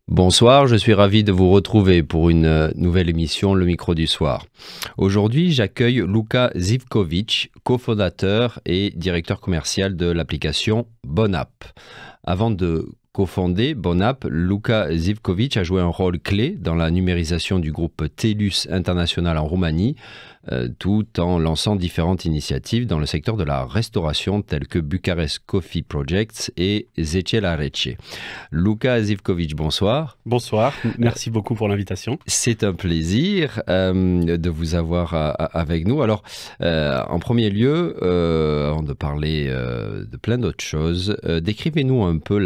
Bonsoir, je suis ravi de vous retrouver pour une nouvelle émission Le Micro du Soir. Aujourd'hui, j'accueille Luka Zivkovic, cofondateur et directeur commercial de l'application Bonapp. Avant de cofonder Bonapp, Luka Zivkovic a joué un rôle clé dans la numérisation du groupe TELUS International en Roumanie, tout en lançant différentes initiatives dans le secteur de la restauration telles que Bucharest Coffee Projects et Zece la Rece. Luka Zivkovic, bonsoir. Bonsoir, merci beaucoup pour l'invitation. C'est un plaisir de vous avoir avec nous. Alors, en premier lieu, avant de parler de plein d'autres choses, décrivez-nous un peu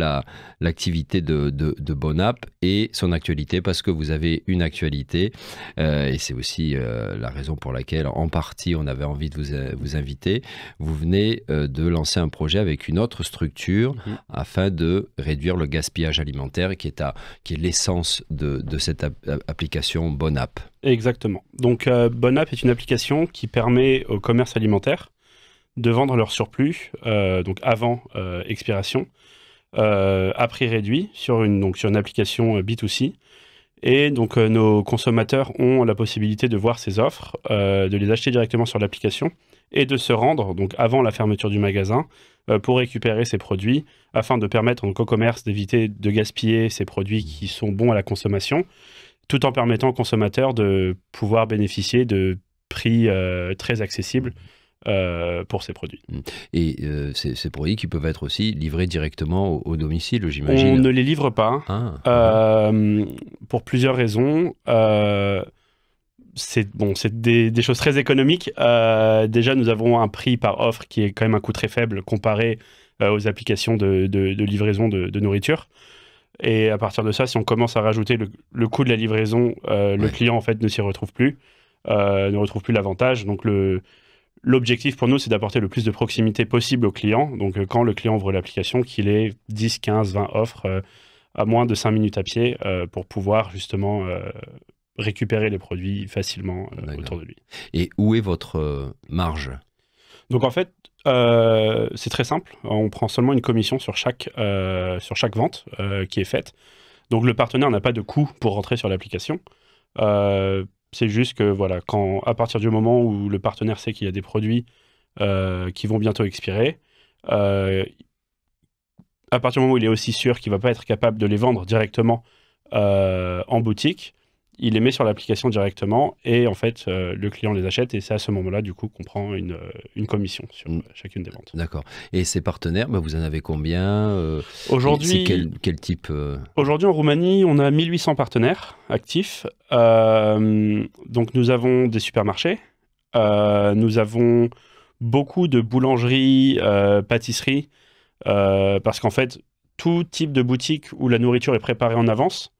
l'activité de Bonapp et son actualité, parce que vous avez une actualité, et c'est aussi la raison pour laquelle, en partie, on avait envie de vous inviter. Vous venez de lancer un projet avec une autre structure afin de réduire le gaspillage alimentaire qui est l'essence de cette application Bonapp. Exactement. Donc Bonapp est une application qui permet au commerce alimentaire de vendre leur surplus, donc avant expiration, à prix réduit sur une application B2C. Et donc nos consommateurs ont la possibilité de voir ces offres, de les acheter directement sur l'application et de se rendre donc avant la fermeture du magasin pour récupérer ces produits afin de permettre donc, au commerce d'éviter de gaspiller ces produits qui sont bons à la consommation, tout en permettant aux consommateurs de pouvoir bénéficier de prix très accessibles pour ces produits. Et ces produits qui peuvent être aussi livrés directement au domicile, j'imagine. On ne les livre pas pour plusieurs raisons. C'est des choses très économiques. Déjà, nous avons un prix par offre qui est quand même un coût très faible comparé aux applications de livraison de nourriture. Et à partir de ça, si on commence à rajouter le coût de la livraison, le client en fait ne s'y retrouve plus, ne retrouve plus l'avantage. Donc l'objectif pour nous, c'est d'apporter le plus de proximité possible au client. Donc quand le client ouvre l'application, qu'il ait 10, 15, 20 offres à moins de 5 minutes à pied pour pouvoir justement récupérer les produits facilement autour de lui. Et où est votre marge ? Donc en fait, c'est très simple. On prend seulement une commission sur chaque vente qui est faite. Donc le partenaire n'a pas de coût pour rentrer sur l'application. C'est juste que voilà, à partir du moment où le partenaire sait qu'il y a des produits qui vont bientôt expirer, à partir du moment où il est aussi sûr qu'il ne va pas être capable de les vendre directement en boutique, il les met sur l'application directement et en fait le client les achète et c'est à ce moment-là du coup qu'on prend une commission sur chacune des ventes. D'accord. Et ces partenaires, vous en avez combien Aujourd'hui, c'est quel type Aujourd'hui en Roumanie, on a 1800 partenaires actifs. Donc nous avons des supermarchés, nous avons beaucoup de boulangeries, pâtisseries, parce qu'en fait tout type de boutique où la nourriture est préparée en avance,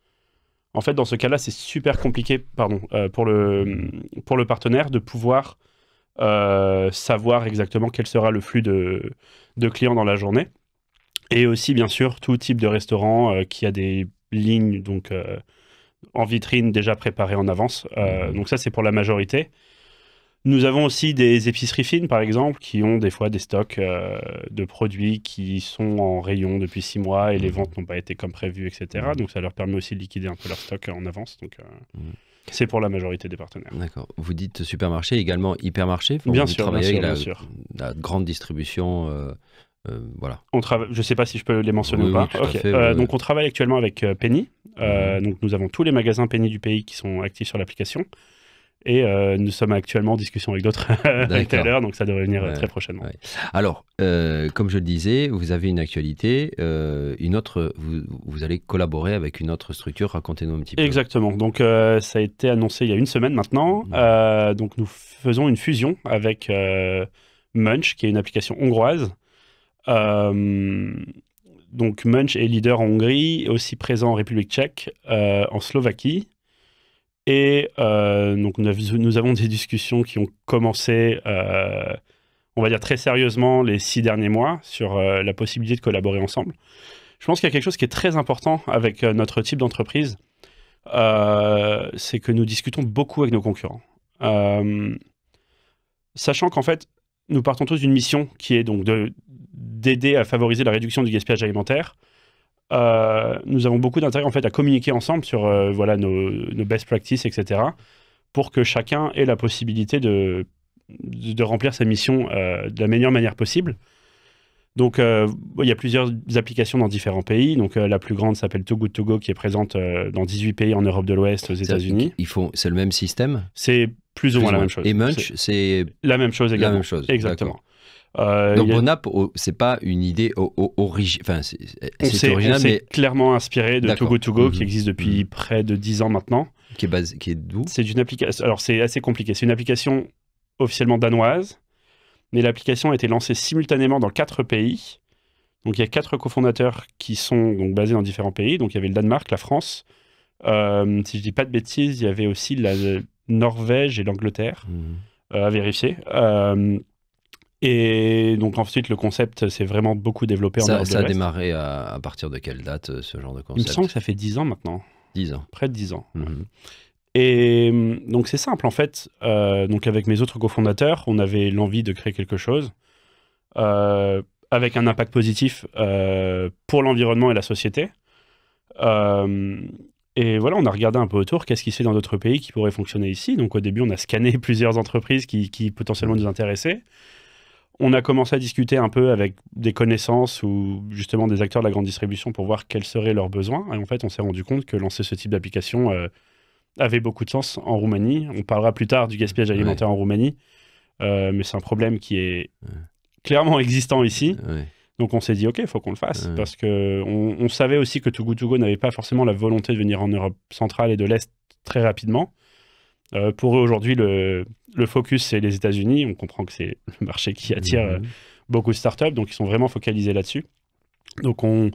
en fait, dans ce cas-là, c'est super compliqué pour le partenaire de pouvoir savoir exactement quel sera le flux de clients dans la journée. Et aussi, bien sûr, tout type de restaurant qui a des lignes en vitrine déjà préparées en avance. Donc ça, c'est pour la majorité. Nous avons aussi des épiceries fines, par exemple, qui ont des fois des stocks de produits qui sont en rayon depuis 6 mois et les ventes n'ont pas été comme prévu, etc. Donc ça leur permet aussi de liquider un peu leur stock en avance. Donc c'est pour la majorité des partenaires. D'accord. Vous dites supermarché, également hypermarché. Bien sûr, bien sûr. La grande distribution, voilà. Je ne sais pas si je peux les mentionner ou pas. Oui, tout à fait, donc on travaille actuellement avec Penny. Donc nous avons tous les magasins Penny du pays qui sont actifs sur l'application. Et nous sommes actuellement en discussion avec d'autres retailers, donc ça devrait venir très prochainement. Ouais. Alors, comme je le disais, vous avez une actualité, vous allez collaborer avec une autre structure, racontez-nous un petit peu. Exactement, donc ça a été annoncé il y a une semaine maintenant. Donc nous faisons une fusion avec Munch, qui est une application hongroise. Donc Munch est leader en Hongrie, aussi présent en République tchèque, en Slovaquie. Et donc nous avons des discussions qui ont commencé, on va dire très sérieusement, les 6 derniers mois sur la possibilité de collaborer ensemble. Je pense qu'il y a quelque chose qui est très important avec notre type d'entreprise, c'est que nous discutons beaucoup avec nos concurrents. Sachant qu'en fait, nous partons tous d'une mission qui est donc d'aider à favoriser la réduction du gaspillage alimentaire. nous avons beaucoup d'intérêt en fait à communiquer ensemble sur voilà, nos best practices, etc., pour que chacun ait la possibilité de remplir sa mission de la meilleure manière possible. Donc, il y a plusieurs applications dans différents pays. Donc, la plus grande s'appelle Too Good To Go, qui est présente dans 18 pays en Europe de l'Ouest, aux États-Unis. C'est le même système? C'est plus ou moins la même chose. Et Munch, c'est la même chose également. La même chose, exactement. Donc, Bonapp, c'est pas une idée originale. Enfin, c'est original, mais clairement inspiré de Too Good To Go, qui existe depuis près de 10 ans maintenant. Qui est d'où? C'est une application. Alors, c'est assez compliqué. C'est une application officiellement danoise, mais l'application a été lancée simultanément dans 4 pays. Donc, il y a 4 cofondateurs qui sont donc basés dans différents pays. Donc, il y avait le Danemark, la France. Si je dis pas de bêtises, il y avait aussi la Norvège et l'Angleterre à vérifier. Et donc, ensuite, le concept s'est vraiment beaucoup développé en Europe de l'Ouest. Ça a démarré à partir de quelle date, ce genre de concept? Il me semble que ça fait 10 ans maintenant. 10 ans. Près de 10 ans. Et donc, c'est simple, en fait. Donc, avec mes autres cofondateurs, on avait l'envie de créer quelque chose avec un impact positif pour l'environnement et la société. Et voilà, on a regardé un peu autour, qu'est-ce qui se fait dans d'autres pays qui pourrait fonctionner ici. Donc, au début, on a scanné plusieurs entreprises qui potentiellement nous intéressaient. On a commencé à discuter un peu avec des connaissances ou justement des acteurs de la grande distribution pour voir quels seraient leurs besoins. Et en fait, on s'est rendu compte que lancer ce type d'application avait beaucoup de sens en Roumanie. On parlera plus tard du gaspillage alimentaire en Roumanie, mais c'est un problème qui est clairement existant ici. Donc on s'est dit, OK, il faut qu'on le fasse, parce qu'on savait aussi que Too Good To Go n'avait pas forcément la volonté de venir en Europe centrale et de l'Est très rapidement. Pour eux, aujourd'hui, le focus, c'est les États-Unis. On comprend que c'est le marché qui attire beaucoup de startups, donc ils sont vraiment focalisés là-dessus. Donc on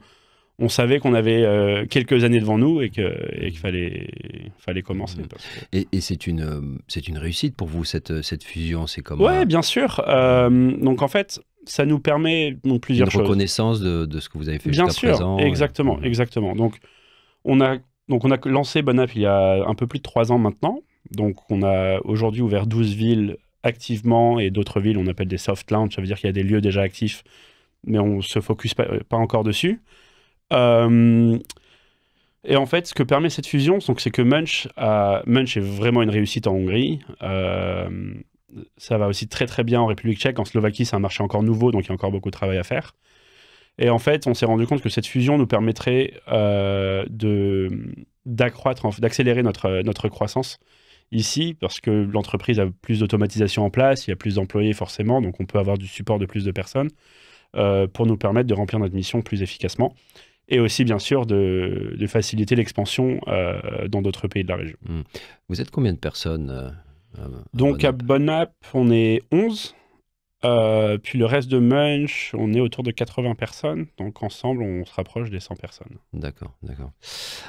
savait qu'on avait quelques années devant nous et qu'il fallait commencer. Et c'est une réussite pour vous, cette fusion? C'est comme ouais, bien sûr. Donc en fait, ça nous permet donc, plusieurs choses. Une reconnaissance de ce que vous avez fait jusqu'à présent. Bien sûr, exactement. Donc on a lancé Bonapp il y a un peu plus de 3 ans maintenant. Donc on a aujourd'hui ouvert 12 villes activement et d'autres villes on appelle des soft launch. Ça veut dire qu'il y a des lieux déjà actifs, mais on ne se focus pas encore dessus. Et en fait, ce que permet cette fusion, c'est que Munch est vraiment une réussite en Hongrie. Ça va aussi très très bien en République tchèque. En Slovaquie, c'est un marché encore nouveau, donc il y a encore beaucoup de travail à faire. Et en fait, on s'est rendu compte que cette fusion nous permettrait d'accélérer notre croissance ici, parce que l'entreprise a plus d'automatisation en place, il y a plus d'employés forcément, donc on peut avoir du support de plus de personnes pour nous permettre de remplir notre mission plus efficacement. Et aussi, bien sûr, de faciliter l'expansion dans d'autres pays de la région. Vous êtes combien de personnes Donc, à Bonapp, on est 11. Puis le reste de Munch, on est autour de 80 personnes. Donc, ensemble, on se rapproche des 100 personnes. D'accord.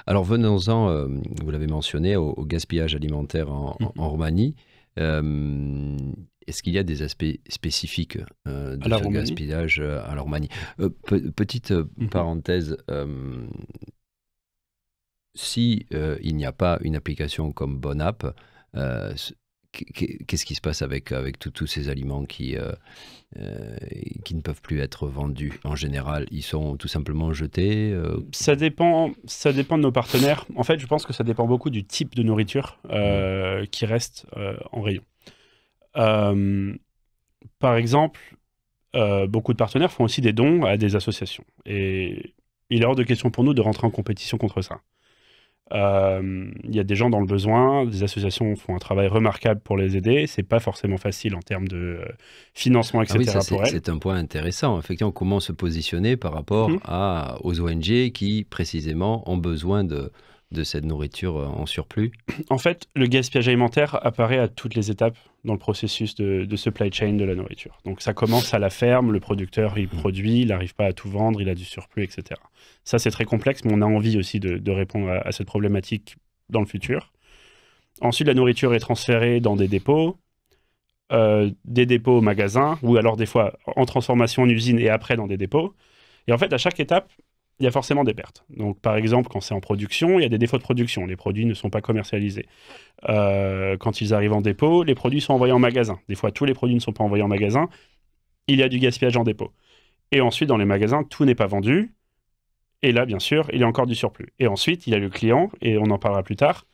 Alors, venons-en, vous l'avez mentionné, au gaspillage alimentaire en Roumanie. Est-ce qu'il y a des aspects spécifiques de ce gaspillage à la Roumanie? Petite parenthèse, si il n'y a pas une application comme Bonapp, qu'est-ce qui se passe avec tous ces aliments qui ne peuvent plus être vendus? En général, ils sont tout simplement jetés? Ça dépend de nos partenaires. En fait, je pense que ça dépend beaucoup du type de nourriture qui reste en rayon. Par exemple, beaucoup de partenaires font aussi des dons à des associations. Et il est hors de question pour nous de rentrer en compétition contre ça. Il y a des gens dans le besoin, des associations font un travail remarquable pour les aider. C'est pas forcément facile en termes de financement, etc. Pour elles. C'est un point intéressant. Effectivement, comment se positionner par rapport aux ONG qui, précisément, ont besoin de cette nourriture en surplus? En fait, le gaspillage alimentaire apparaît à toutes les étapes dans le processus de supply chain de la nourriture. Donc ça commence à la ferme, le producteur il produit, il n'arrive pas à tout vendre, il a du surplus, etc. Ça c'est très complexe, mais on a envie aussi de répondre à cette problématique dans le futur. Ensuite, la nourriture est transférée dans des dépôts au magasin, ou alors des fois en transformation en usine et après dans des dépôts. Et en fait, à chaque étape, il y a forcément des pertes. Donc, par exemple, quand c'est en production, il y a des défauts de production. Les produits ne sont pas commercialisés. Quand ils arrivent en dépôt, les produits sont envoyés en magasin. Des fois, tous les produits ne sont pas envoyés en magasin. Il y a du gaspillage en dépôt. Et ensuite, dans les magasins, tout n'est pas vendu. Et là, bien sûr, il y a encore du surplus. Et ensuite, il y a le client, et on en parlera plus tard.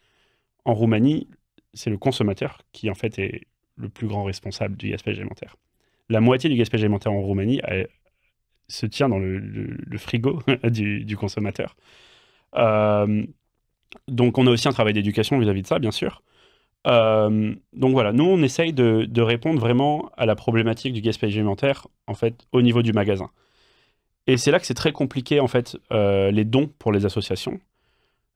En Roumanie, c'est le consommateur qui, en fait, est le plus grand responsable du gaspillage alimentaire. La moitié du gaspillage alimentaire en Roumanie se tient dans le frigo du consommateur. Donc, on a aussi un travail d'éducation vis-à-vis de ça, bien sûr. Donc voilà, nous, on essaye de répondre vraiment à la problématique du gaspillage alimentaire, en fait, au niveau du magasin. Et c'est là que c'est très compliqué, en fait, les dons pour les associations.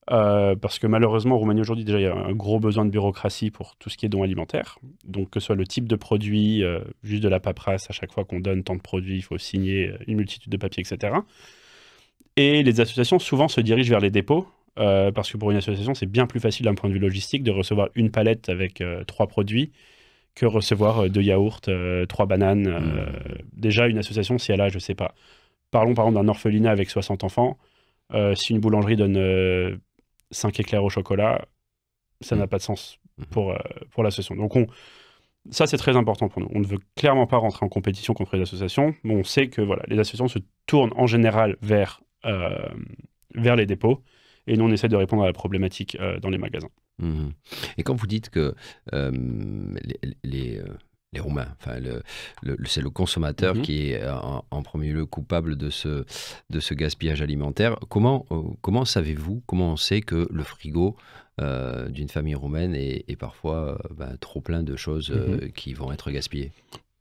Parce que malheureusement, en Roumanie, aujourd'hui, déjà, il y a un gros besoin de bureaucratie pour tout ce qui est dons alimentaires. Donc, que ce soit le type de produit, juste de la paperasse, à chaque fois qu'on donne tant de produits, il faut signer une multitude de papiers, etc. Et les associations, souvent, se dirigent vers les dépôts. Parce que pour une association, c'est bien plus facile d'un point de vue logistique de recevoir une palette avec 3 produits que recevoir 2 yaourts, 3 bananes. Déjà, une association, si elle a, je sais pas, parlons par exemple d'un orphelinat avec 60 enfants, si une boulangerie donne 5 éclairs au chocolat, ça n'a pas de sens pour l'association. Donc ça, c'est très important pour nous. On ne veut clairement pas rentrer en compétition contre les associations, mais on sait que voilà, les associations se tournent en général vers les dépôts. Et nous, on essaie de répondre à la problématique dans les magasins. Et quand vous dites que les Roumains, enfin, c'est le consommateur qui est en premier lieu coupable de ce gaspillage alimentaire, comment savez-vous, comment on sait que le frigo d'une famille roumaine est parfois trop plein de choses qui vont être gaspillées?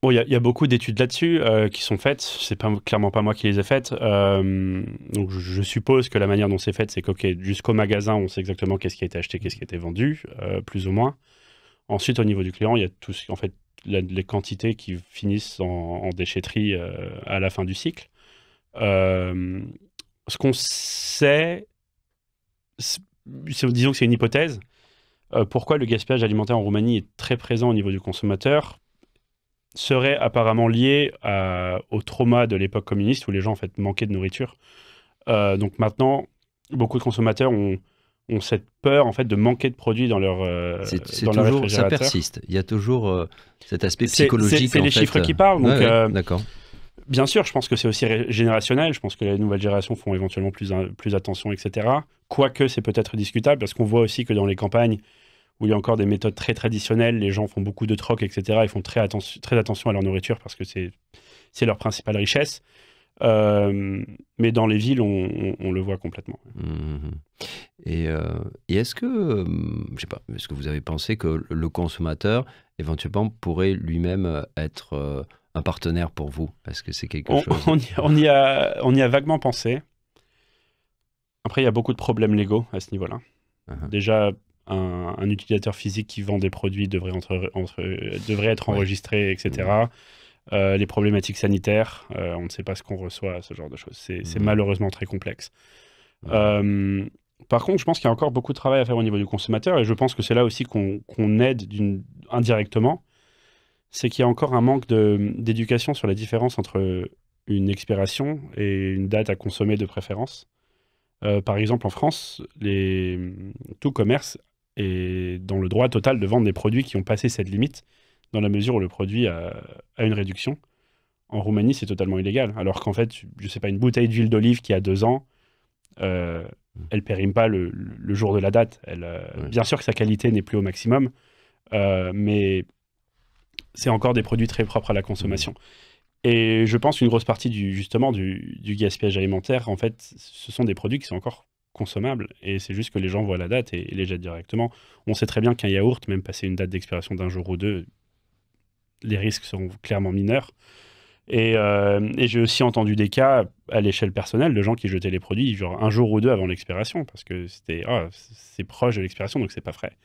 Bon, il y a beaucoup d'études là-dessus qui sont faites. C'est clairement pas moi qui les ai faites. Donc je suppose que la manière dont c'est fait, c'est jusqu'au magasin, on sait exactement qu'est-ce qui a été acheté, qu'est-ce qui a été vendu, plus ou moins. Ensuite, au niveau du client, il y a tout en fait les quantités qui finissent en déchetterie à la fin du cycle. Ce qu'on sait, disons que c'est une hypothèse. Pourquoi le gaspillage alimentaire en Roumanie est très présent au niveau du consommateur serait apparemment lié au trauma de l'époque communiste où les gens en fait manquaient de nourriture. Donc maintenant, beaucoup de consommateurs ont cette peur en fait de manquer de produits dans leur réfrigérateur. Ça persiste. Il y a toujours cet aspect psychologique. C'est les chiffres qui parlent. Donc, d'accord. Bien sûr, je pense que c'est aussi générationnel. Je pense que les nouvelles générations font éventuellement plus attention, etc. Quoique c'est peut-être discutable parce qu'on voit aussi que dans les campagnes où il y a encore des méthodes très traditionnelles, les gens font beaucoup de troc, etc. Ils font très attention à leur nourriture parce que c'est leur principale richesse. Mais dans les villes, on le voit complètement. Et est-ce que, je sais pas, est-ce que vous avez pensé que le consommateur, éventuellement, pourrait lui-même être un partenaire pour vous? Est-ce que c'est quelque chose... On y a vaguement pensé. Après, il y a beaucoup de problèmes légaux à ce niveau-là. Déjà, un utilisateur physique qui vend des produits devrait être enregistré, etc. Les problématiques sanitaires, on ne sait pas ce qu'on reçoit, ce genre de choses. C'est malheureusement très complexe. Par contre, je pense qu'il y a encore beaucoup de travail à faire au niveau du consommateur et je pense que c'est là aussi qu'on aide indirectement. C'est qu'il y a encore un manque d'éducation sur la différence entre une expiration et une date à consommer de préférence. Par exemple, en France, tout commerce est dans le droit total de vendre des produits qui ont passé cette limite, dans la mesure où le produit a une réduction. En Roumanie, c'est totalement illégal. Alors qu'en fait, je sais pas, une bouteille d'huile d'olive qui a 2 ans, elle périme pas le jour de la date. Bien sûr que sa qualité n'est plus au maximum, mais c'est encore des produits très propres à la consommation. Et je pense qu'une grosse partie du gaspillage alimentaire, en fait, ce sont des produits qui sont encore consommables. Et c'est juste que les gens voient la date et les jettent directement. On sait très bien qu'un yaourt, même passer une date d'expiration d'1 jour ou 2, les risques seront clairement mineurs. Et j'ai aussi entendu des cas à l'échelle personnelle de gens qui jetaient les produits genre 1 jour ou 2 avant l'expiration parce que c'est proche de l'expiration, donc c'est pas frais.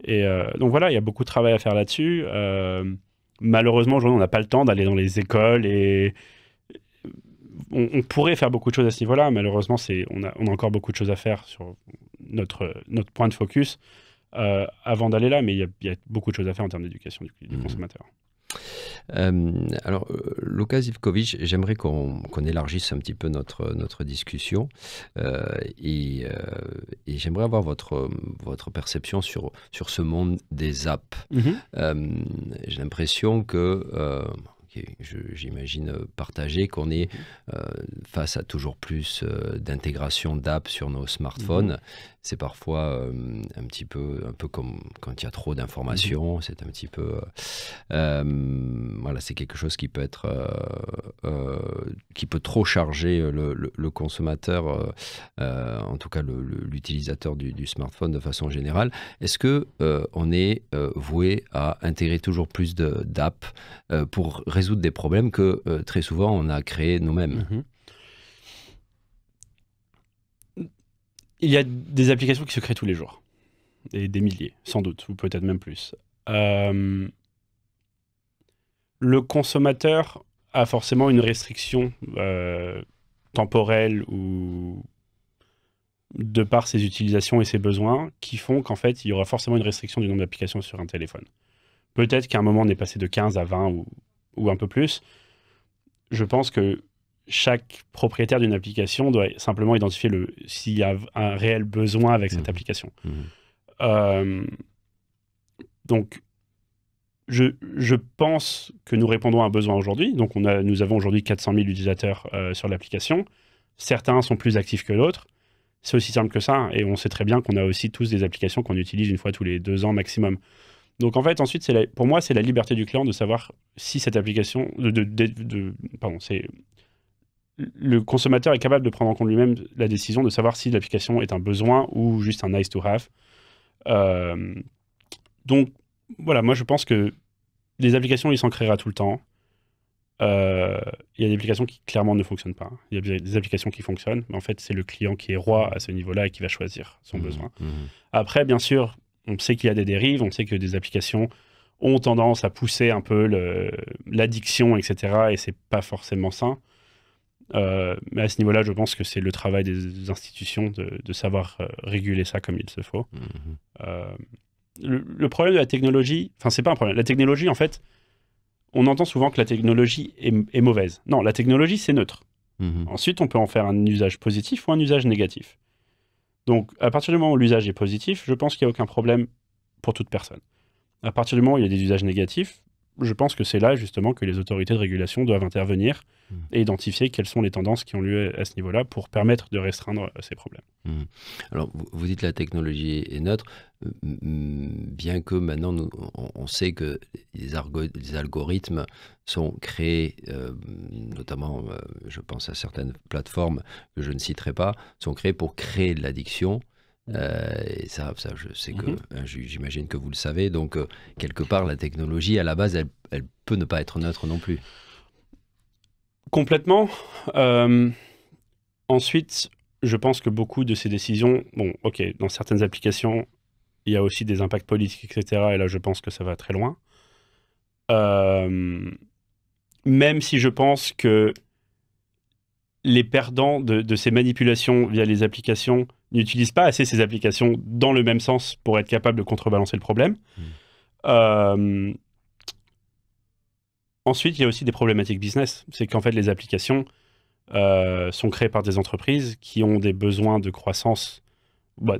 Et donc voilà, il y a beaucoup de travail à faire là-dessus. Malheureusement, aujourd'hui, on n'a pas le temps d'aller dans les écoles et on pourrait faire beaucoup de choses à ce niveau-là. Malheureusement, on a encore beaucoup de choses à faire sur notre point de focus avant d'aller là, mais il y a beaucoup de choses à faire en termes d'éducation du consommateur. Alors, Luka Zivkovic, j'aimerais qu'on élargisse un petit peu notre discussion et j'aimerais avoir votre perception sur ce monde des apps. J'ai l'impression qu'il j'imagine, partagé, qu'on est face à toujours plus d'intégration d'apps sur nos smartphones. C'est parfois un peu comme quand il y a trop d'informations. C'est un petit peu... voilà, c'est quelque chose qui peut être... qui peut trop charger le consommateur, en tout cas l'utilisateur du smartphone de façon générale. Est-ce que on est voué à intégrer toujours plus d'apps pour résoudre des problèmes que très souvent on a créés nous-mêmes? Il y a des applications qui se créent tous les jours, et des milliers, sans doute, ou peut-être même plus. Le consommateur a forcément une restriction temporelle ou de par ses utilisations et ses besoins qui font qu'en fait, il y aura forcément une restriction du nombre d'applications sur un téléphone. Peut-être qu'à un moment, on est passé de 15 à 20 ou un peu plus. Je pense que chaque propriétaire d'une application doit simplement identifier s'il y a un réel besoin avec cette application. Donc, je pense que nous répondons à un besoin aujourd'hui. Donc, nous avons aujourd'hui 400 000 utilisateurs sur l'application. Certains sont plus actifs que d'autres. C'est aussi simple que ça. Et on sait très bien qu'on a aussi tous des applications qu'on utilise une fois tous les 2 ans maximum. Donc, en fait, ensuite, pour moi, c'est la liberté du client de savoir si cette application... Le consommateur est capable de prendre en compte lui-même la décision de savoir si l'application est un besoin ou juste un nice to have. Donc, voilà, moi, je pense que les applications, il s'en créera tout le temps. Il y a des applications qui, clairement, ne fonctionnent pas. Il y a des applications qui fonctionnent, mais en fait, c'est le client qui est roi à ce niveau-là et qui va choisir son besoin. Après, bien sûr, on sait qu'il y a des dérives, on sait que des applications ont tendance à pousser un peu l'addiction, etc. Et c'est pas forcément sain. Mais à ce niveau-là, je pense que c'est le travail des institutions de savoir réguler ça comme il se faut. Le problème de la technologie, enfin, c'est pas un problème. La technologie, en fait, on entend souvent que la technologie est mauvaise. Non, la technologie, c'est neutre. Ensuite, on peut en faire un usage positif ou un usage négatif. Donc, à partir du moment où l'usage est positif, je pense qu'il n'y a aucun problème pour toute personne. À partir du moment où il y a des usages négatifs, je pense que c'est là, justement, que les autorités de régulation doivent intervenir et identifier quelles sont les tendances qui ont lieu à ce niveau-là pour permettre de restreindre ces problèmes. Alors, vous dites la technologie est neutre, bien que maintenant, on sait que les algorithmes sont créés, notamment, je pense à certaines plateformes que je ne citerai pas, sont créés pour créer de l'addiction. Et ça, je sais que j'imagine que vous le savez. Donc, quelque part, la technologie, à la base, elle peut ne pas être neutre non plus. Complètement. Ensuite, je pense que beaucoup de ces décisions, bon, ok, dans certaines applications, il y a aussi des impacts politiques, etc. Et là, je pense que ça va très loin. Même si je pense que les perdants de ces manipulations via les applications n'utilisent pas assez ces applications dans le même sens pour être capable de contrebalancer le problème. Ensuite, il y a aussi des problématiques business. C'est qu'en fait, les applications sont créées par des entreprises qui ont des besoins de croissance.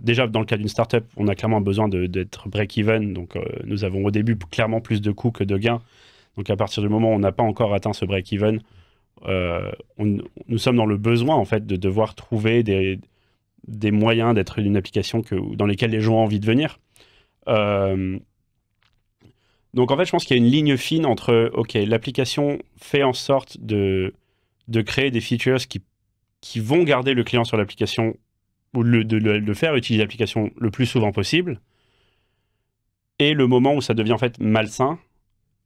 Déjà, dans le cas d'une startup, on a clairement besoin d'être break-even. Donc, nous avons au début clairement plus de coûts que de gains. Donc, à partir du moment où on n'a pas encore atteint ce break-even, nous sommes dans le besoin, en fait, de devoir trouver des moyens d'être une application dans lesquelles les gens ont envie de venir. Donc, en fait, je pense qu'il y a une ligne fine entre, OK, l'application fait en sorte de créer des features qui vont garder le client sur l'application ou de le faire utiliser l'application le plus souvent possible, et le moment où ça devient en fait malsain,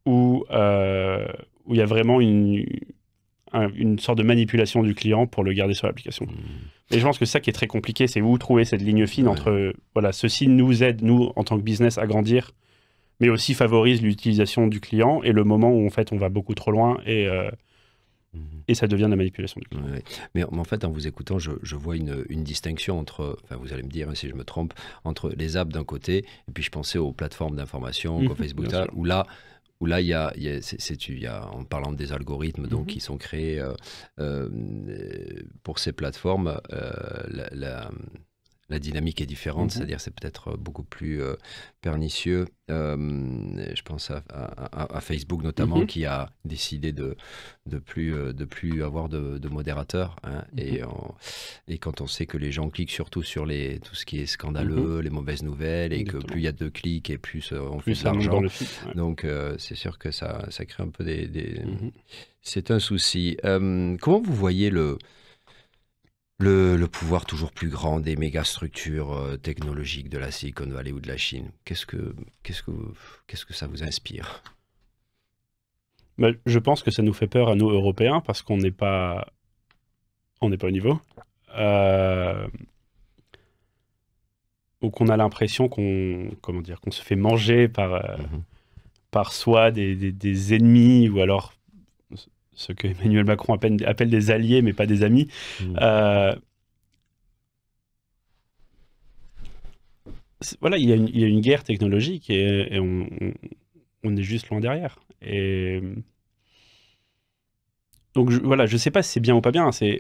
où il y a vraiment une sorte de manipulation du client pour le garder sur l'application. Et je pense que c'est ça qui est très compliqué, c'est où trouver cette ligne fine entre, voilà, ceci nous aide, nous, en tant que business, à grandir, mais aussi favorise l'utilisation du client, et le moment où en fait on va beaucoup trop loin et ça devient de la manipulation du client. Mais en fait, en vous écoutant, je vois une distinction entre, enfin vous allez me dire si je me trompe, entre les apps d'un côté, et puis je pensais aux plateformes d'information, comme Facebook, où là, il y a, en parlant des algorithmes donc, qui sont créés pour ces plateformes, la dynamique est différente, c'est-à-dire c'est peut-être beaucoup plus pernicieux. Je pense à Facebook notamment, qui a décidé de plus avoir de modérateurs. Hein, et quand on sait que les gens cliquent surtout sur tout ce qui est scandaleux, les mauvaises nouvelles, et que plus il y a de clics et plus on fait de l'argent. Donc c'est sûr que ça crée un peu c'est un souci. Comment vous voyez le pouvoir toujours plus grand des méga structures technologiques de la Silicon Valley ou de la Chine? Qu'est-ce que ça vous inspire? Je pense que ça nous fait peur à nous, Européens, parce qu'on n'est pas au niveau. Donc on a l'impression qu'on se fait manger par soit des ennemis, ou alors ce que Emmanuel Macron appelle des alliés, mais pas des amis. Voilà, il y a une guerre technologique, et on est juste loin derrière. Et donc voilà, je sais pas si c'est bien ou pas bien. Ce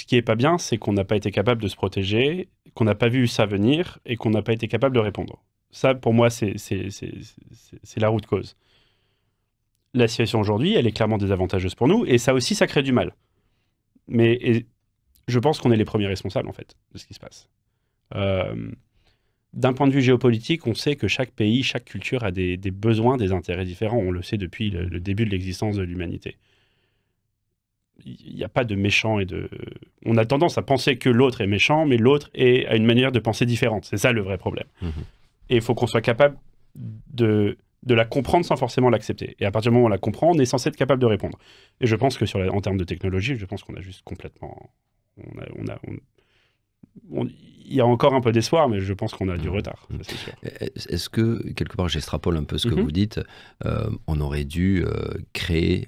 qui est pas bien, c'est qu'on n'a pas été capable de se protéger, qu'on n'a pas vu ça venir, et qu'on n'a pas été capable de répondre. Ça, pour moi, c'est la root cause. La situation aujourd'hui, elle est clairement désavantageuse pour nous, et ça aussi, ça crée du mal. Mais je pense qu'on est les premiers responsables, en fait, de ce qui se passe. D'un point de vue géopolitique, on sait que chaque pays, chaque culture a des besoins, des intérêts différents. On le sait depuis le début de l'existence de l'humanité. Il n'y a pas de méchant On a tendance à penser que l'autre est méchant, mais l'autre a une manière de penser différente. C'est ça le vrai problème. Et il faut qu'on soit capable de la comprendre sans forcément l'accepter. Et à partir du moment où on la comprend, on est censé être capable de répondre. Et je pense que en termes de technologie, je pense qu'on a juste complètement... Il y a encore un peu d'espoir, mais je pense qu'on a du retard, ça, c'est sûr. Est-ce que, quelque part, j'extrapole un peu ce que vous dites, on aurait dû créer,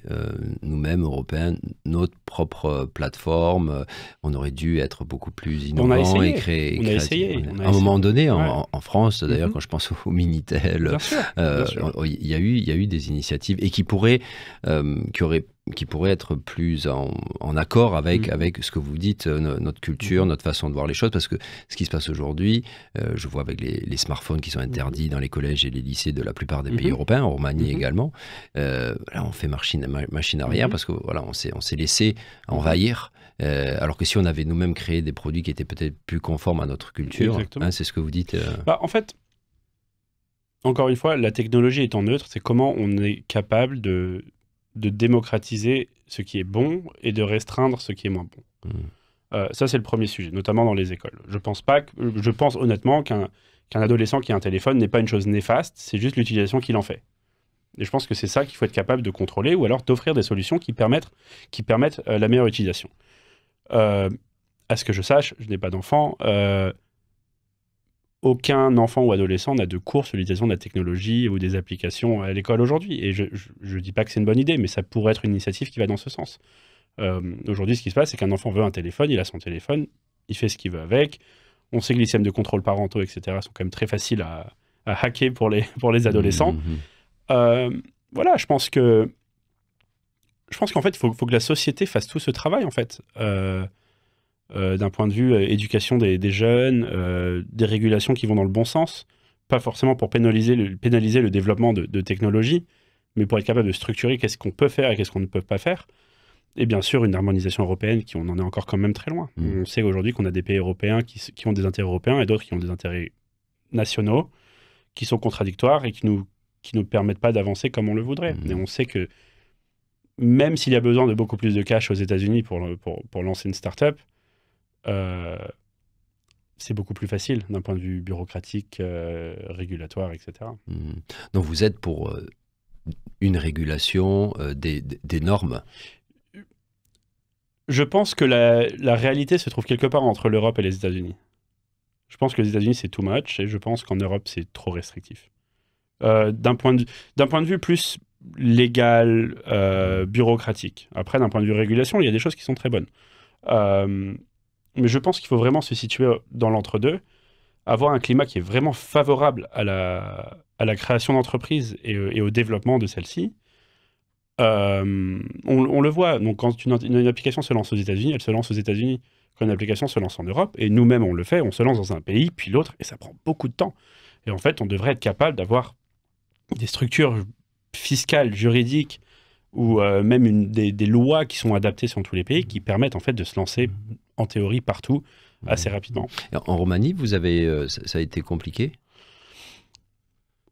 nous-mêmes, Européens, notre propre plateforme, on aurait dû être beaucoup plus innovants et créer... On a essayé. À un moment donné, en France, d'ailleurs, quand je pense au Minitel, il y a eu des initiatives, et qui pourraient être plus en accord avec ce que vous dites, notre culture, notre façon de voir les choses, parce que ce qui se passe aujourd'hui, je vois avec les smartphones qui sont interdits dans les collèges et les lycées de la plupart des pays européens, en Roumanie également, là on fait machine arrière, parce que voilà, on s'est laissé envahir, alors que si on avait nous-mêmes créé des produits qui étaient peut-être plus conformes à notre culture, hein, c'est ce que vous dites. En fait, encore une fois, la technologie étant neutre, c'est comment on est capable de démocratiser ce qui est bon et de restreindre ce qui est moins bon. Ça, c'est le premier sujet, notamment dans les écoles. Je pense honnêtement qu'un adolescent qui a un téléphone n'est pas une chose néfaste, c'est juste l'utilisation qu'il en fait. Et je pense que c'est ça qu'il faut être capable de contrôler, ou alors d'offrir des solutions qui permettent la meilleure utilisation. À ce que je sache, je n'ai pas d'enfant, aucun enfant ou adolescent n'a de cours sur l'utilisation de la technologie ou des applications à l'école aujourd'hui. Et je ne dis pas que c'est une bonne idée, mais ça pourrait être une initiative qui va dans ce sens. Aujourd'hui, ce qui se passe, c'est qu'un enfant veut un téléphone, il a son téléphone, il fait ce qu'il veut avec. On sait que les systèmes de contrôle parentaux, etc., sont quand même très faciles à hacker pour les adolescents. Voilà, je pense qu'en fait, il faut que la société fasse tout ce travail, en fait. D'un point de vue éducation des jeunes, des régulations qui vont dans le bon sens, pas forcément pour pénaliser le développement de technologies, mais pour être capable de structurer qu'est-ce qu'on peut faire et qu'est-ce qu'on ne peut pas faire. Et bien sûr, une harmonisation européenne on en est encore quand même très loin. On sait aujourd'hui qu'on a des pays européens qui ont des intérêts européens et d'autres qui ont des intérêts nationaux, qui sont contradictoires et qui nous permettent pas d'avancer comme on le voudrait. Et on sait que même s'il y a besoin de beaucoup plus de cash aux États-Unis pour lancer une start-up, c'est beaucoup plus facile d'un point de vue bureaucratique, régulatoire, etc. Donc vous êtes pour une régulation des normes? Je pense que la réalité se trouve quelque part entre l'Europe et les États-Unis. Je pense que les États-Unis, c'est too much, et je pense qu'en Europe, c'est trop restrictif. D'un point de vue plus légal, bureaucratique. Après, d'un point de vue régulation, il y a des choses qui sont très bonnes. Mais je pense qu'il faut vraiment se situer dans l'entre-deux, avoir un climat qui est vraiment favorable à la création d'entreprises et au développement de celles-ci. On le voit, donc quand une application se lance aux États-Unis, elle se lance aux États-Unis. quand une application se lance en Europe, et nous-mêmes on le fait, on se lance dans un pays, puis l'autre, et ça prend beaucoup de temps. Et en fait, on devrait être capable d'avoir des structures fiscales, juridiques, ou même des lois qui sont adaptées sur tous les pays, qui permettent en fait de se lancer, en théorie, partout, assez rapidement. En Roumanie, ça a été compliqué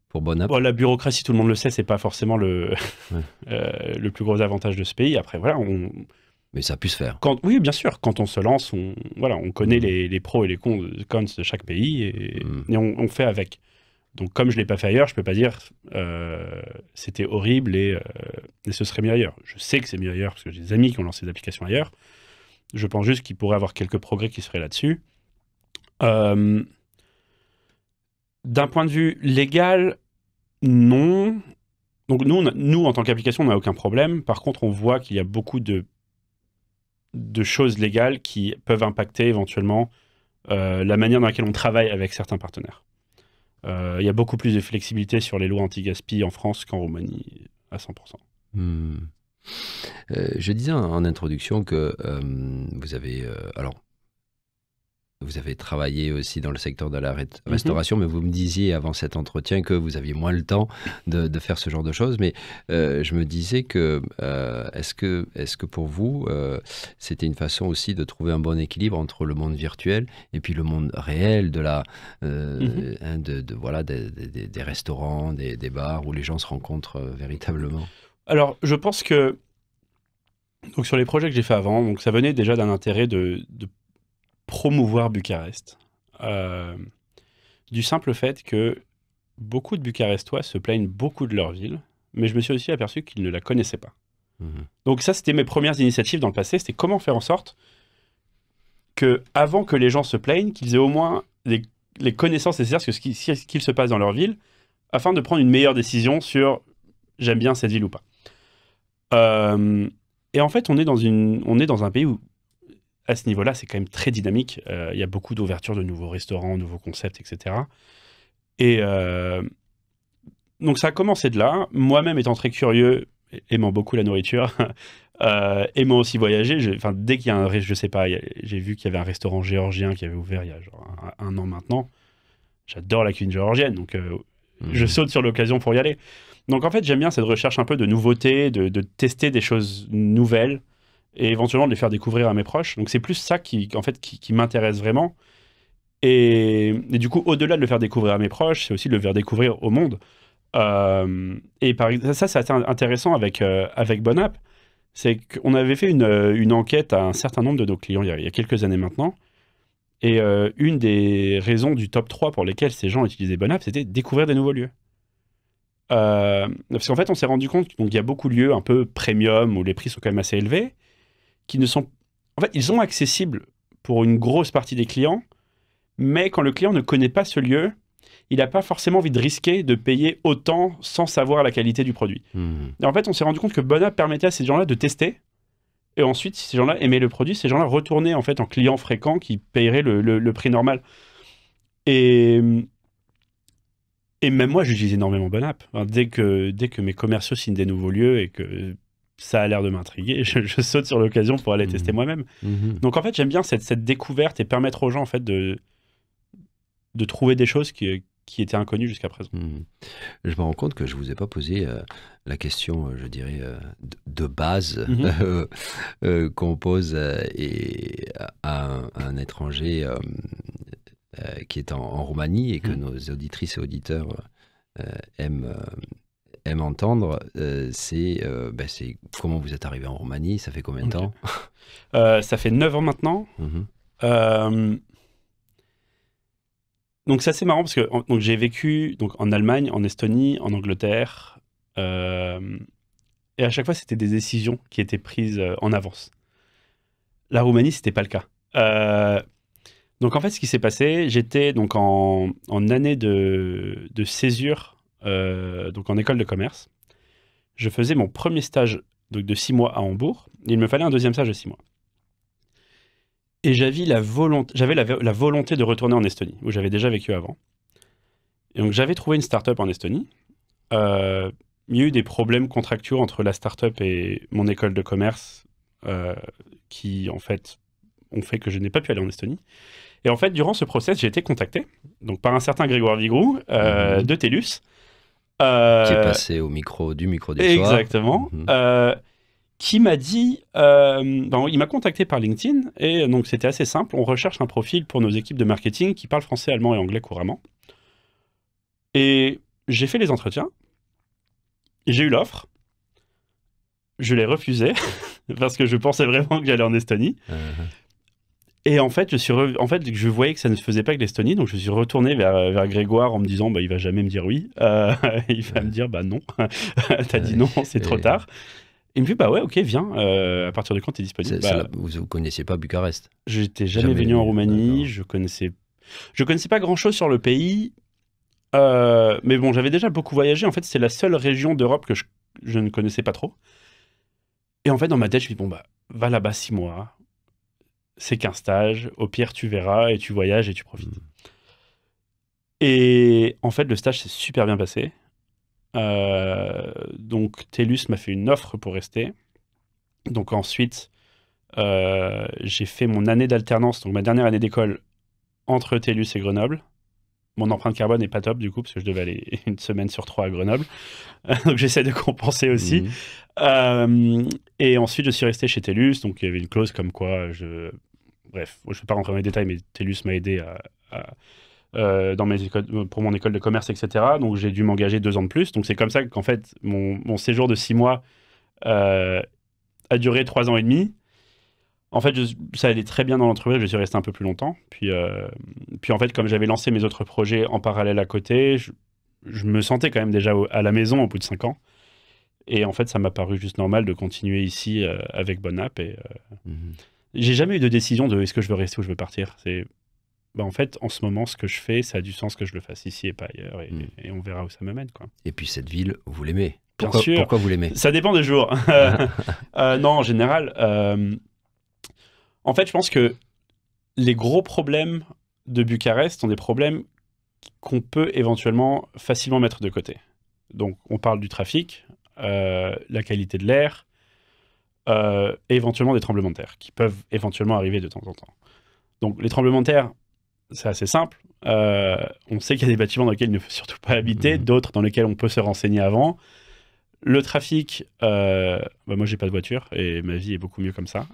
pour Bonapp? Bon, la bureaucratie, tout le monde le sait, c'est pas forcément le plus gros avantage de ce pays. Après, voilà, mais ça a pu se faire. Oui, bien sûr, quand on se lance, on connaît les pros et les cons de chaque pays et on fait avec. Donc, comme je ne l'ai pas fait ailleurs, je ne peux pas dire c'était horrible et ce serait mieux ailleurs. Je sais que c'est mieux ailleurs parce que j'ai des amis qui ont lancé des applications ailleurs. Je pense juste qu'il pourrait y avoir quelques progrès qui seraient là-dessus. D'un point de vue légal, non. Donc, nous en tant qu'application, on n'a aucun problème. Par contre, on voit qu'il y a beaucoup de choses légales qui peuvent impacter éventuellement la manière dans laquelle on travaille avec certains partenaires. Il y a beaucoup plus de flexibilité sur les lois anti-gaspi en France qu'en Roumanie, à 100%. Je disais en introduction que vous avez travaillé aussi dans le secteur de la restauration, mais vous me disiez avant cet entretien que vous aviez moins le temps de faire ce genre de choses. Mais je me disais que est-ce que pour vous, c'était une façon aussi de trouver un bon équilibre entre le monde virtuel et puis le monde réel des restaurants, des bars où les gens se rencontrent véritablement? Alors, je pense que donc sur les projets que j'ai fait avant, donc ça venait déjà d'un intérêt de promouvoir Bucarest. Du simple fait que beaucoup de Bucarestois se plaignent beaucoup de leur ville, mais je me suis aussi aperçu qu'ils ne la connaissaient pas. Donc ça, c'était mes premières initiatives dans le passé, c'était comment faire en sorte que, avant que les gens se plaignent, qu'ils aient au moins les connaissances nécessaires sur ce qu'il se passe dans leur ville, afin de prendre une meilleure décision sur j'aime bien cette ville ou pas. Et en fait, on est dans un pays où, à ce niveau-là, c'est quand même très dynamique. Il y a beaucoup d'ouverture de nouveaux restaurants, nouveaux concepts, etc. Et donc ça a commencé de là. Moi-même étant très curieux, aimant beaucoup la nourriture, aimant aussi voyager, dès qu'il y a j'ai vu qu'il y avait un restaurant géorgien qui avait ouvert il y a genre un an maintenant. J'adore la cuisine géorgienne, donc je saute sur l'occasion pour y aller. Donc en fait, j'aime bien cette recherche un peu de nouveauté, de tester des choses nouvelles et éventuellement de les faire découvrir à mes proches. Donc c'est plus ça qui m'intéresse vraiment. Et du coup, au-delà de le faire découvrir à mes proches, c'est aussi de le faire découvrir au monde. Et ça, c'est assez intéressant avec Bonapp. C'est qu'on avait fait une enquête à un certain nombre de nos clients il y a quelques années maintenant. Et une des raisons du top 3 pour lesquelles ces gens utilisaient Bonapp, c'était découvrir des nouveaux lieux. Parce qu'en fait, on s'est rendu compte qu'il y a beaucoup de lieux un peu premium où les prix sont quand même assez élevés, qui ne sont... En fait, ils sont accessibles pour une grosse partie des clients, mais quand le client ne connaît pas ce lieu, il n'a pas forcément envie de risquer de payer autant sans savoir la qualité du produit. Et en fait, on s'est rendu compte que Bonapp permettait à ces gens-là de tester, et ensuite, si ces gens-là aimaient le produit, ces gens-là retournaient en fait en clients fréquents qui paieraient le prix normal. Et même moi, j'utilise énormément Bonapp. Enfin, dès que mes commerciaux signent des nouveaux lieux et que ça a l'air de m'intriguer, je saute sur l'occasion pour aller tester moi-même. Donc en fait, j'aime bien cette découverte et permettre aux gens en fait de trouver des choses qui étaient inconnues jusqu'à présent. Je me rends compte que je ne vous ai pas posé la question, je dirais, de base qu'on pose à un étranger qui est en Roumanie et que nos auditrices et auditeurs aiment entendre, c'est comment vous êtes arrivé en Roumanie, ça fait combien de temps? Ça fait 9 ans maintenant. Donc c'est assez marrant parce que j'ai vécu en Allemagne, en Estonie, en Angleterre, et à chaque fois c'était des décisions qui étaient prises en avance. La Roumanie, c'était pas le cas. Donc en fait, ce qui s'est passé, j'étais donc en année de césure, donc en école de commerce. Je faisais mon premier stage donc de 6 mois à Hambourg. Et il me fallait un deuxième stage de 6 mois. Et j'avais la volonté de retourner en Estonie, où j'avais déjà vécu avant. Et donc j'avais trouvé une start-up en Estonie. Il y a eu des problèmes contractuels entre la start-up et mon école de commerce, qui en fait ont fait que je n'ai pas pu aller en Estonie. Et en fait, durant ce process, j'ai été contacté donc, par un certain Grégoire Vigroux de TELUS. Qui est passé du micro du soir. Exactement. Qui m'a dit... il m'a contacté par LinkedIn, et donc c'était assez simple. On recherche un profil pour nos équipes de marketing qui parlent français, allemand et anglais couramment. Et j'ai fait les entretiens. J'ai eu l'offre. Je l'ai refusée parce que je pensais vraiment que j'allais en Estonie. Et en fait, je voyais que ça ne se faisait pas avec l'Estonie, donc je suis retourné vers Grégoire en me disant, il va jamais me dire oui. Il va me dire, non, t'as dit non, c'est trop tard. Il me dit, ouais, ok, viens, à partir de quand t'es disponible? Vous connaissiez pas Bucarest? J'étais jamais venu en Roumanie, je connaissais pas grand-chose sur le pays, mais bon, j'avais déjà beaucoup voyagé. En fait, c'est la seule région d'Europe que je ne connaissais pas trop. Et en fait, dans ma tête, je me dis, va là-bas 6 mois, c'est qu'un stage, au pire, tu verras, et tu voyages et tu profites. Et en fait, le stage s'est super bien passé. Donc TELUS m'a fait une offre pour rester. Donc ensuite, j'ai fait mon année d'alternance, donc ma dernière année d'école entre TELUS et Grenoble. Mon empreinte carbone n'est pas top du coup, parce que je devais aller 1 semaine sur 3 à Grenoble. Donc j'essaie de compenser aussi. Et ensuite, je suis resté chez TELUS. Donc il y avait une clause comme quoi bref, je ne vais pas rentrer dans les détails, mais TELUS m'a aidé pour mon école de commerce, etc. Donc j'ai dû m'engager 2 ans de plus. Donc c'est comme ça qu'en fait, mon séjour de 6 mois a duré 3 ans et demi. En fait, ça allait très bien dans l'entreprise, je suis resté un peu plus longtemps. Puis en fait, comme j'avais lancé mes autres projets en parallèle à côté, je me sentais quand même déjà à la maison au bout de 5 ans. Et en fait, ça m'a paru juste normal de continuer ici avec Bonapp. Et j'ai jamais eu de décision de est-ce que je veux rester ou je veux partir. En fait, en ce moment, ce que je fais, ça a du sens que je le fasse ici et pas ailleurs. Et on verra où ça me mène, quoi. Et puis cette ville, vous l'aimez? Bien sûr. Pourquoi vous l'aimez? Ça dépend des jours. Non, en général... En fait, je pense que les gros problèmes de Bucarest sont des problèmes qu'on peut éventuellement facilement mettre de côté. Donc, on parle du trafic, la qualité de l'air, et éventuellement des tremblements de terre, qui peuvent éventuellement arriver de temps en temps. Donc, les tremblements de terre, c'est assez simple. On sait qu'il y a des bâtiments dans lesquels il ne faut surtout pas habiter, d'autres dans lesquels on peut se renseigner avant. Le trafic, moi j'ai pas de voiture et ma vie est beaucoup mieux comme ça.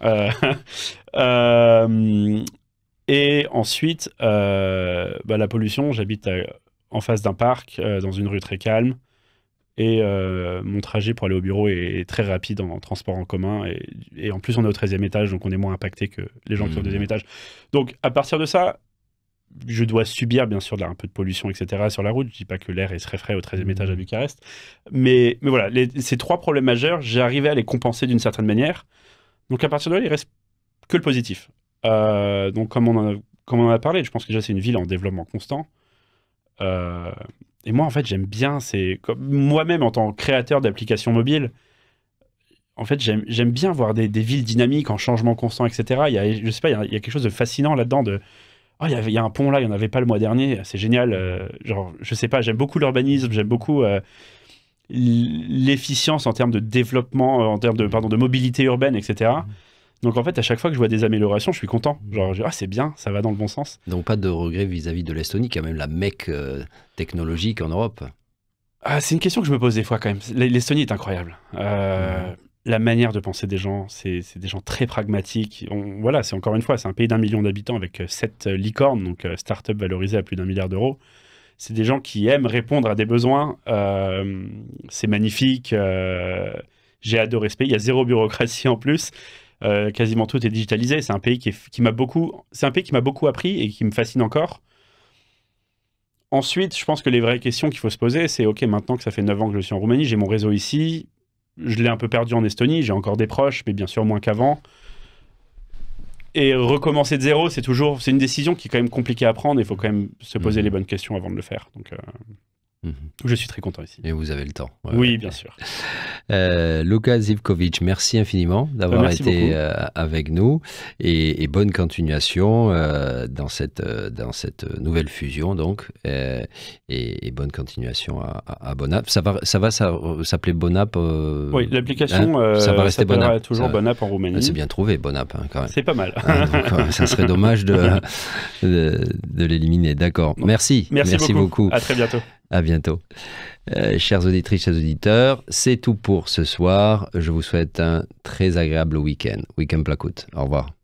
Et ensuite, la pollution, j'habite en face d'un parc, dans une rue très calme. Et mon trajet pour aller au bureau est très rapide en transport en commun. Et en plus, on est au 13e étage, donc on est moins impacté que les gens qui sont au 2e étage. Donc à partir de ça, je dois subir bien sûr un peu de pollution, etc. sur la route. Je dis pas que l'air est très frais au 13e étage à Bucarest. Mais voilà, ces 3 problèmes majeurs, j'ai arrivé à les compenser d'une certaine manière. Donc à partir de là, il reste que le positif. Donc comme on en a parlé, je pense que déjà c'est une ville en développement constant. Et moi en fait j'aime bien, c'est comme moi-même en tant que créateur d'applications mobiles, en fait j'aime bien voir des villes dynamiques en changement constant, etc. Il y a quelque chose de fascinant là-dedans de... Oh, il y a un pont là, il n'y en avait pas le mois dernier, c'est génial. Je sais pas, j'aime beaucoup l'urbanisme, j'aime beaucoup l'efficience en termes de développement, en termes de mobilité urbaine, etc. Donc en fait, à chaque fois que je vois des améliorations, je suis content. C'est bien, ça va dans le bon sens. Donc pas de regret vis-à-vis de l'Estonie, qui est quand même la mecque technologique en Europe. C'est une question que je me pose des fois quand même. L'Estonie est incroyable. La manière de penser des gens, c'est des gens très pragmatiques. Voilà, c'est encore une fois, c'est un pays d'1 million d'habitants avec 7 licornes, donc start-up valorisées à plus d'1 milliard d'euros. C'est des gens qui aiment répondre à des besoins. C'est magnifique. J'ai adoré ce pays. Il y a 0 bureaucratie en plus. Quasiment tout est digitalisé. C'est un pays qui m'a beaucoup appris et qui me fascine encore. Ensuite, je pense que les vraies questions qu'il faut se poser, c'est OK, maintenant que ça fait 9 ans que je suis en Roumanie, j'ai mon réseau ici. Je l'ai un peu perdu en Estonie, j'ai encore des proches, mais bien sûr moins qu'avant. Et recommencer de zéro, c'est une décision qui est quand même compliquée à prendre. Il faut quand même se poser les bonnes questions avant de le faire. Donc, Je suis très content ici. Et vous avez le temps. Oui, bien sûr. Luka Zivkovic, merci infiniment d'avoir été avec nous et bonne continuation dans cette nouvelle fusion donc et bonne continuation à Bonapp. Ça va s'appeler Bonapp. Oui, l'application ça va rester Bonapp. Toujours Bonapp en Roumanie. C'est bien trouvé Bonapp quand même. C'est pas mal. Donc, ça serait dommage de l'éliminer. D'accord. Merci beaucoup. À très bientôt. À bientôt. Chères auditrices, chers auditeurs, c'est tout pour ce soir. Je vous souhaite un très agréable week-end. Week-end Placoute. Au revoir.